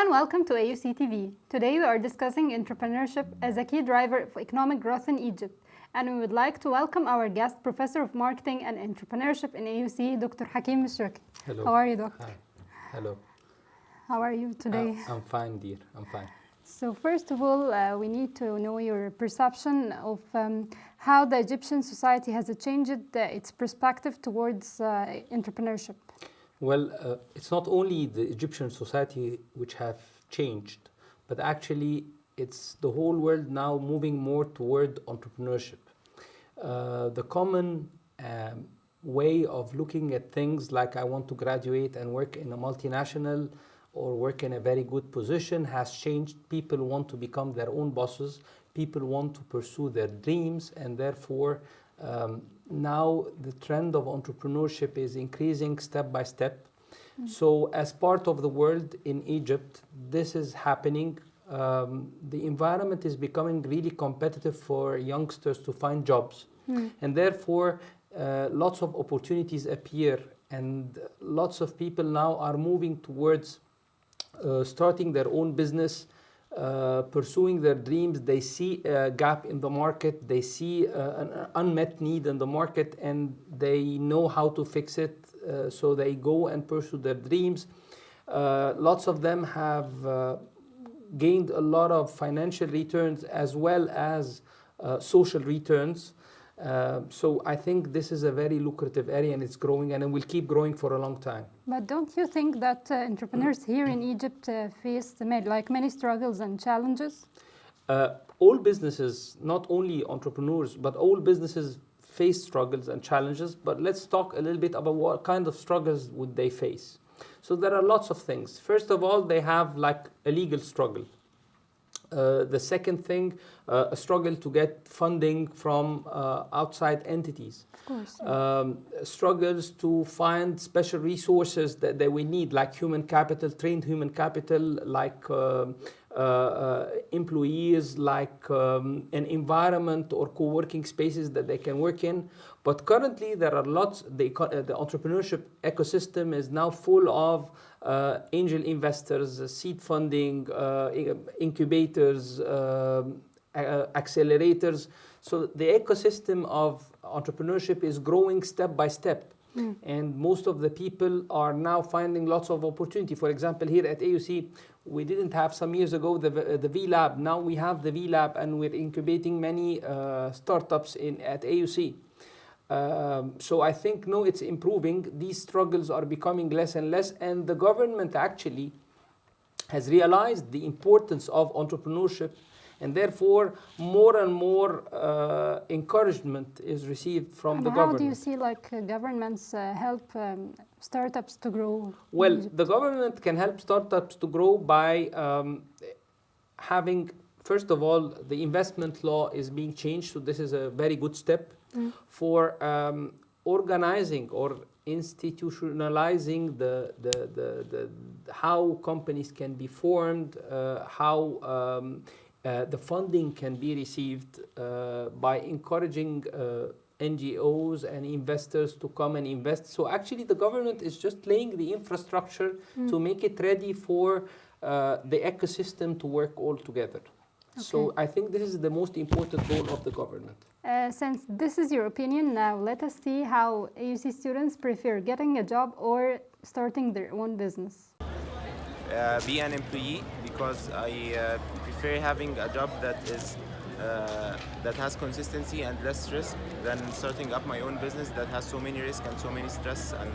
and welcome to AUCTV. Today we are discussing entrepreneurship as a key driver of economic growth in Egypt. And we would like to welcome our guest, Professor of Marketing and Entrepreneurship in AUC, Dr. Hakim Mishriki. Hello. How are you, Doctor? Hi. Hello. How are you today? I'm fine, dear. I'm fine. So first of all, we need to know your perception of how the Egyptian society has changed its perspective towards entrepreneurship. Well, it's not only the Egyptian society which have changed, but actually it's the whole world now moving more toward entrepreneurship. The common way of looking at things like I want to graduate and work in a multinational or work in a very good position has changed. People want to become their own bosses. People want to pursue their dreams, and therefore now the trend of entrepreneurship is increasing step by step. So as part of the world in Egypt, this is happening. The environment is becoming really competitive for youngsters to find jobs. And therefore lots of opportunities appear, and lots of people now are moving towards starting their own business, pursuing their dreams. They see a gap in the market, they see an unmet need in the market, and they know how to fix it, so they go and pursue their dreams. Lots of them have gained a lot of financial returns as well as social returns. So I think this is a very lucrative area, and it's growing, and it will keep growing for a long time. But don't you think that entrepreneurs here in Egypt face many struggles and challenges? All businesses, not only entrepreneurs, but all businesses face struggles and challenges. But let's talk a little bit about what kind of struggles would they face. So there are lots of things. First of all, they have like a legal struggle. The second thing, a struggle to get funding from outside entities. Of course. Struggles to find special resources that we need, like human capital, trained human capital, like employees, like an environment or co-working spaces that they can work in. But currently there are lots, the entrepreneurship ecosystem is now full of angel investors, seed funding, incubators, accelerators. So the ecosystem of entrepreneurship is growing step by step. And most of the people are now finding lots of opportunity. For example, here at AUC, we didn't have some years ago the V Lab. Now we have the V Lab, and we're incubating many startups at AUC. So I think, no, it's improving. These struggles are becoming less and less, and the government actually has realized the importance of entrepreneurship, and therefore more and more encouragement is received from the government. How do you see governments help startups to grow? Well, the government can help startups to grow by having, first of all, the investment law is being changed, so this is a very good step for organizing or institutionalizing the how companies can be formed, how the funding can be received by encouraging NGOs and investors to come and invest. So actually the government is just laying the infrastructure to make it ready for the ecosystem to work all together. Okay. So I think this is the most important role of the government. Since this is your opinion, now let us see how AUC students prefer getting a job or starting their own business. Be an employee, because I prefer having a job that is that has consistency and less risk than starting up my own business that has so many risks and so many stress, and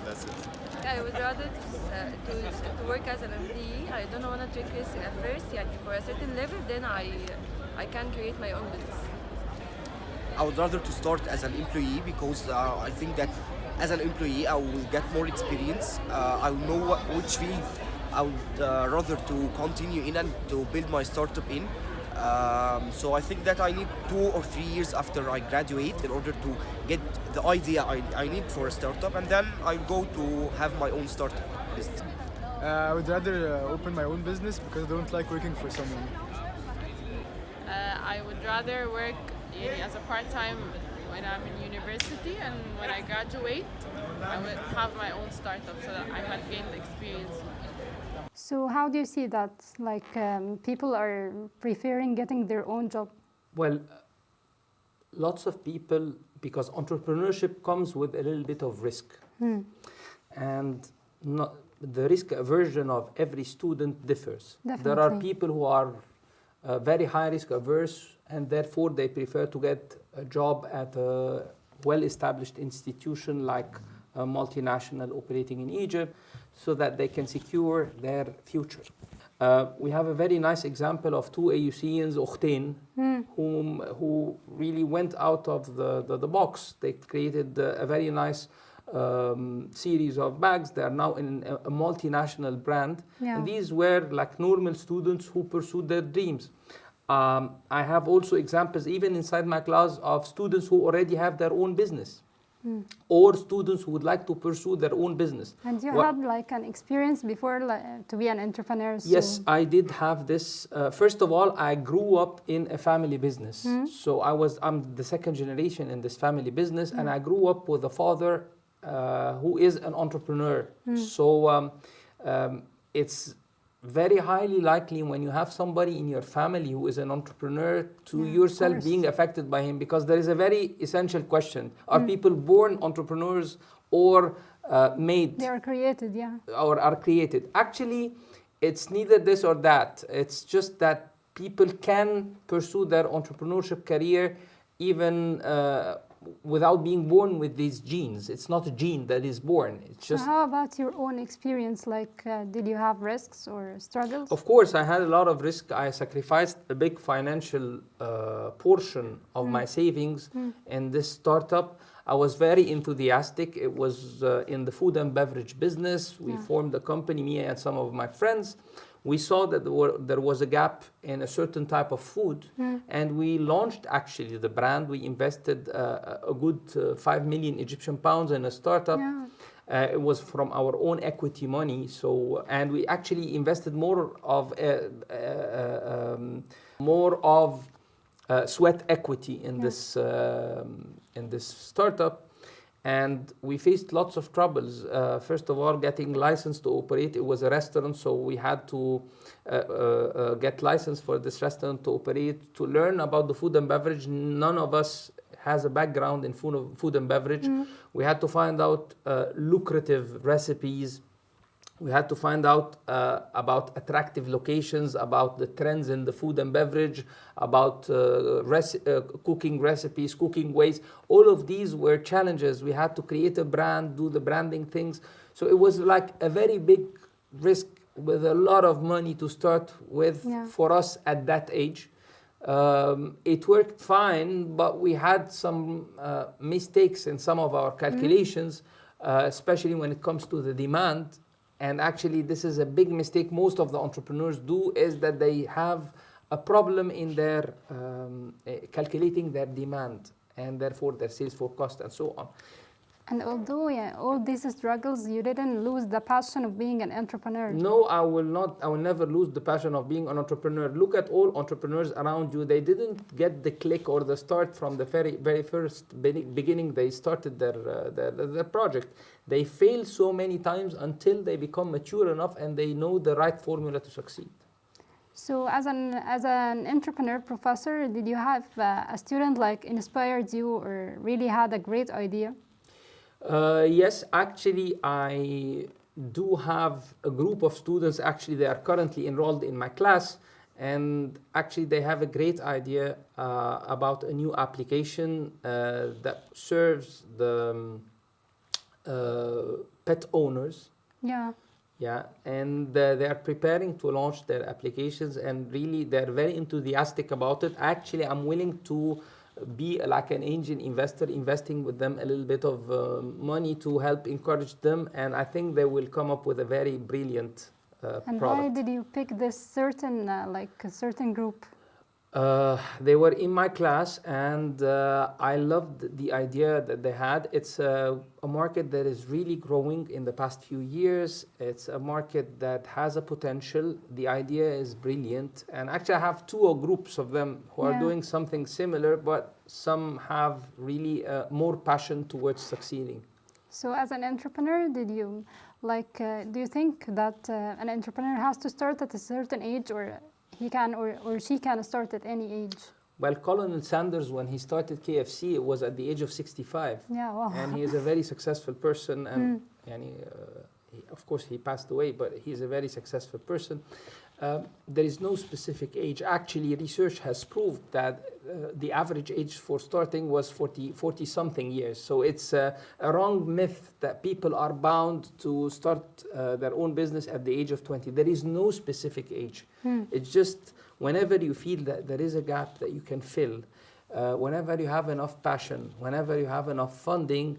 that's it. Yeah, I would rather to work as an employee. I don't want to take risk at first. Yeah, for a certain level, then I can create my own business. I would rather to start as an employee, because I think that as an employee I will get more experience. I will know which field I would rather to continue in and to build my startup in. So I think that I need 2 or 3 years after I graduate in order to get the idea I need for a startup, and then I'll go to have my own startup business. I would rather open my own business because I don't like working for someone. I would rather work as a part-time when I'm in university, and when I graduate I would have my own startup so that I had gained experience. So how do you see that? Like people are preferring getting their own job? Well, lots of people, because entrepreneurship comes with a little bit of risk. And not, the risk aversion of every student differs. There are Definitely. people who are very high risk averse, and therefore they prefer to get a job at a well-established institution like a multinational operating in Egypt, so that they can secure their future. We have a very nice example of two AUCians, Okhtain, who really went out of the box. They created a very nice series of bags. They are now in a multinational brand. Yeah. And these were like normal students who pursued their dreams. I have also examples, even inside my class, of students who already have their own business. Or students who would like to pursue their own business. And you had like an experience before to be an entrepreneur? So Yes, I did have this. First of all, I grew up in a family business. So I'm the second generation in this family business, and I grew up with a father who is an entrepreneur. So it's very highly likely when you have somebody in your family who is an entrepreneur to yourself being affected by him, because there is a very essential question. Are people born entrepreneurs or made? they are created, yeah. Or are created? Actually, it's neither this or that. It's just that people can pursue their entrepreneurship career even without being born with these genes. It's not a gene that is born. It's So just. how about your own experience? Like, did you have risks or struggles? Of course, I had a lot of risk. I sacrificed a big financial portion of my savings in this startup. I was very enthusiastic. It was in the food and beverage business. We formed a company, me and some of my friends. We saw that there was a gap in a certain type of food, and we launched actually the brand. We invested a good 5 million Egyptian pounds in a startup. Yeah. It was from our own equity money. So, and we actually invested more of sweat equity in this startup. And we faced lots of troubles. First of all, getting licensed to operate. It was a restaurant, so we had to get license for this restaurant to operate, to learn about the food and beverage. None of us has a background in food and beverage. We had to find out lucrative recipes. We had to find out about attractive locations, about the trends in the food and beverage, about cooking recipes, cooking ways. All of these were challenges. We had to create a brand, do the branding things. So it was like a very big risk with a lot of money to start with for us at that age. It worked fine, but we had some mistakes in some of our calculations, especially when it comes to the demand. And actually, this is a big mistake most of the entrepreneurs do, is that they have a problem in their calculating their demand and therefore their sales forecast and so on. And although all these struggles, you didn't lose the passion of being an entrepreneur. No, I will not. I will never lose the passion of being an entrepreneur. Look at all entrepreneurs around you. They didn't get the click or the start from the very first beginning. They started their project. They fail so many times until they become mature enough and they know the right formula to succeed. So as an entrepreneur professor, did you have a student like inspired you or really had a great idea? Yes, actually, I do have a group of students. Actually, they are currently enrolled in my class, and actually they have a great idea about a new application that serves the pet owners. Yeah. Yeah, and they are preparing to launch their applications, and really they're very enthusiastic about it. Actually, I'm willing to be like an angel investor, investing with them a little bit of money to help encourage them, and I think they will come up with a very brilliant And product. why did you pick this certain a certain group? They were in my class, and I loved the idea that they had. It's a market that is really growing in the past few years. It's a market that has a potential. The idea is brilliant. And actually, I have two groups of them who are doing something similar, but some have really more passion towards succeeding. So as an entrepreneur, Like, do you think that an entrepreneur has to start at a certain age, or he can or she can start at any age? Well, Colonel Sanders, when he started KFC, it was at the age of 65. Yeah, wow. And he is a very successful person. And of course, he passed away, but he's a very successful person. There is no specific age. Actually, research has proved that the average age for starting was 40 something years. So it's a wrong myth that people are bound to start their own business at the age of 20. There is no specific age. It's just whenever you feel that there is a gap that you can fill, whenever you have enough passion, whenever you have enough funding,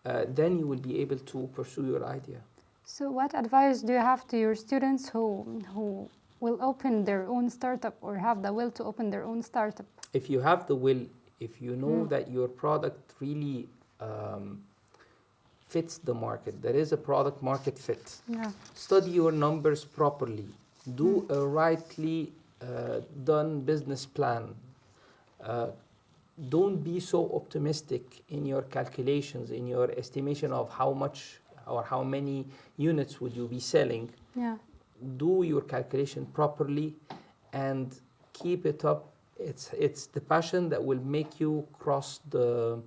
then you will be able to pursue your idea. So what advice do you have to your students who will open their own startup or have the will to open their own startup? If you have the will, if you know that your product really fits the market, there is a product market fit, study your numbers properly, do a rightly done business plan. Don't be so optimistic in your calculations, in your estimation of how much or how many units would you be selling. Do your calculation properly and keep it up. It's the passion that will make you cross the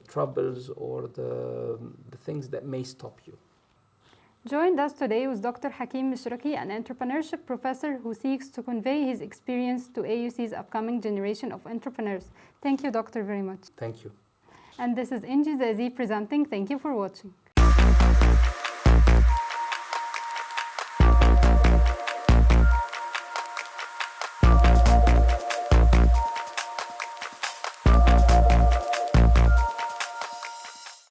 troubles or the things that may stop you. Joined us today was Dr. Hakim Mishriki, an entrepreneurship professor who seeks to convey his experience to AUC's upcoming generation of entrepreneurs. Thank you, Doctor, very much. Thank you. And this is Engy ELzakazeky presenting. Thank you for watching.